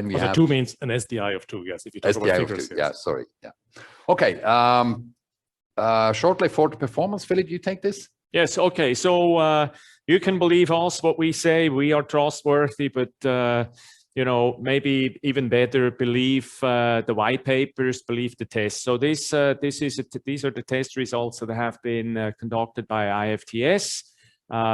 then we have 2 means an SDI of 2. Yes, if you talk about figures. Yes. Yeah, sorry. Yeah. Okay. Shortly for the performance, Philip, you take this. Yes. Okay. So you can believe us what we say. We are trustworthy, but you know, maybe even better, believe the white papers, believe the tests. So these are the test results that have been conducted by IFTS,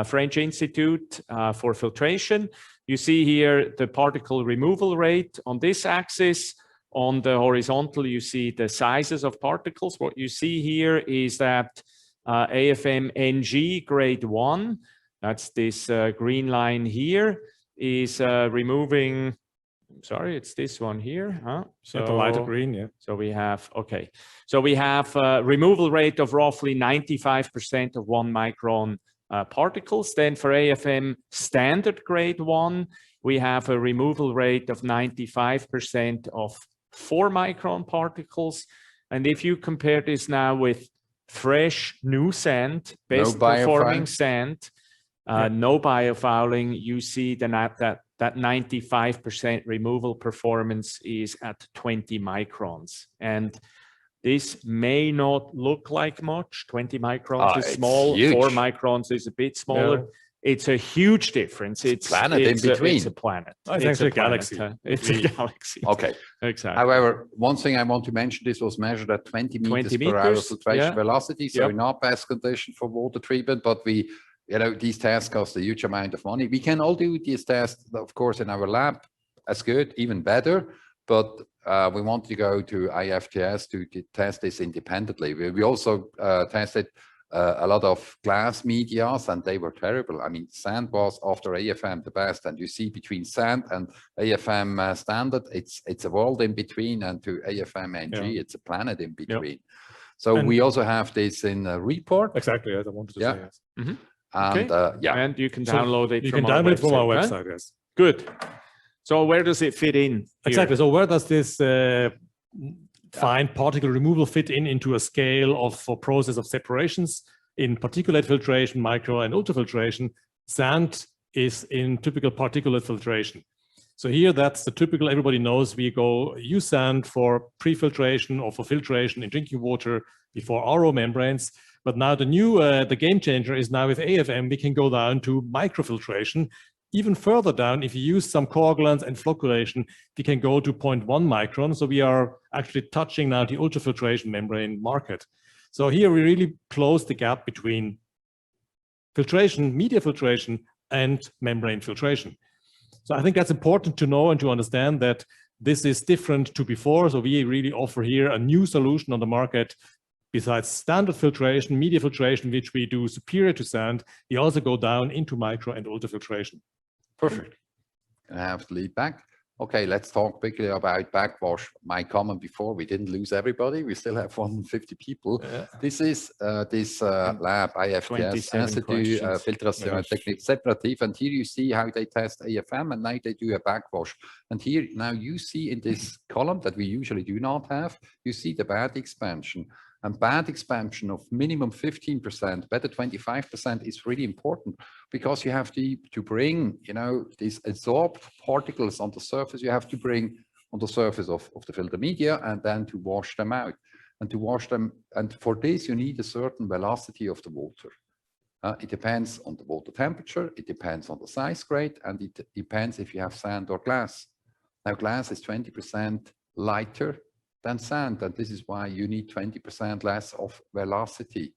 French Institute for Filtration. You see here the particle removal rate on this axis. On the horizontal, you see the sizes of particles. What you see here is that AFM NG grade 1, that's this green line here, is removing, sorry, it's this one here. Huh? So the lighter green, yeah. So we have, okay. So we have a removal rate of roughly 95% of 1 micron particles. Then for AFM standard grade 1, we have a removal rate of 95% of 4 micron particles. And if you compare this now with fresh new sand, best performing sand, no biofouling, you see that 95% removal performance is at 20 microns. And this may not look like much. 20 microns is small, huge. 4 microns is a bit smaller. Yeah. It's a huge difference. It's a planet in between. It's a planet. Oh, it's actually a galaxy. It's a galaxy. Okay. Exactly. However, one thing I want to mention, this was measured at 20 meters per hour filtration velocity. So not best condition for water treatment, but we, you know, these tests cost a huge amount of money. We can all do these tests, of course, in our lab as good, even better. But we want to go to IFTS to test this independently. We also tested a lot of glass medias, and they were terrible. I mean, sand was after AFM the best, and you see between sand and AFM standard, it's a world in between, and to AFM NG, it's a planet in between. So we also have this in a report. Exactly, as I wanted to say. Yes. And and you can download it. You can download it from our website. Yes. Good. So where does it fit in? Exactly. So where does this fine particle removal fit into a scale of for process of separations in particulate filtration, micro and ultrafiltration? Sand is in typical particulate filtration. So here, that's the typical, everybody knows we use sand for pre-filtration or for filtration in drinking water before RO membranes. But now the game changer is now with AFM, we can go down to microfiltration. Even further down, if you use some coagulants and flocculation, we can go to 0.1 micron. So we are actually touching now the ultrafiltration membrane market. So here we really close the gap between filtration, media filtration, and membrane filtration. So I think that's important to know and to understand that this is different to before. So we really offer here a new solution on the market. Besides standard filtration, media filtration, which we do superior to sand, we also go down into micro and ultrafiltration. Perfect. I have to lead back. Okay, let's talk quickly about backwash. My comment before, we didn't lose everybody. We still have 150 people. Yeah. This is this lab, IFTS, Institut Filtration Technique Separative. And here you see how they test AFM, and now they do a backwash. And here, now you see in this column that we usually do not have, you see the bad expansion. And bad expansion of minimum 15%, better 25% is really important, because you have to bring, you know, these adsorbed particles on the surface, you have to bring on the surface of the filter media, and then to wash them out. And to wash them, and for this you need a certain velocity of the water. It depends on the water temperature, it depends on the size grade, and it depends if you have sand or glass. Now glass is 20% lighter than sand, and this is why you need 20% less of velocity.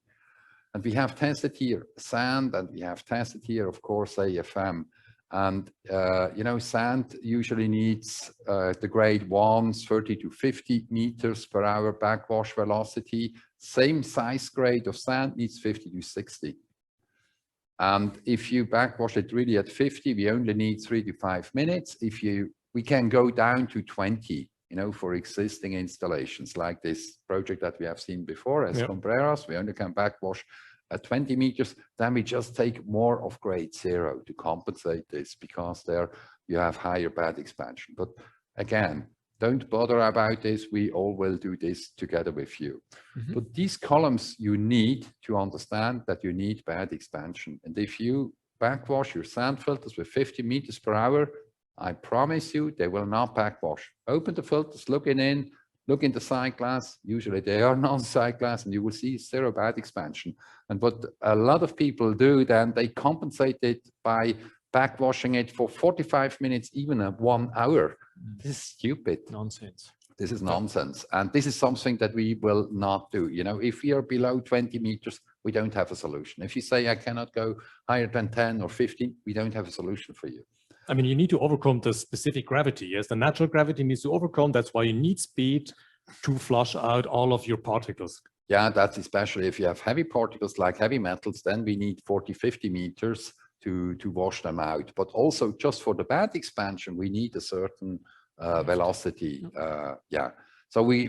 And we have tested here sand, and we have tested here, of course, AFM. And you know, sand usually needs the grade 1s, 30 to 50 meters per hour backwash velocity. Same size grade of sand needs 50 to 60. And if you backwash it really at 50, we only need 3 to 5 minutes. We can go down to 20. You know, for existing installations like this project that we have seen before as Contreras, we only can backwash at 20 meters. Then we just take more of grade 0 to compensate this, because there you have higher bad expansion. But again, don't bother about this. We all will do this together with you. But these columns, you need to understand that you need bad expansion. And if you backwash your sand filters with 50 meters per hour, I promise you, they will not backwash. Open the filters, look in, look in the side glass. Usually they are non-side glass, and you will see zero bad expansion. And what a lot of people do, then they compensate it by backwashing it for 45 minutes, even 1 hour. This is stupid. Nonsense. This is nonsense. And this is something that we will not do. You know, if we are below 20 meters, we don't have a solution. If you say I cannot go higher than 10 or 15, we don't have a solution for you. I mean, you need to overcome the specific gravity. Yes, the natural gravity needs to overcome. That's why you need speed to flush out all of your particles. Yeah, that's especially if you have heavy particles like heavy metals, then we need 40, 50 meters to wash them out. But also just for the bad expansion, we need a certain velocity. Yeah. So we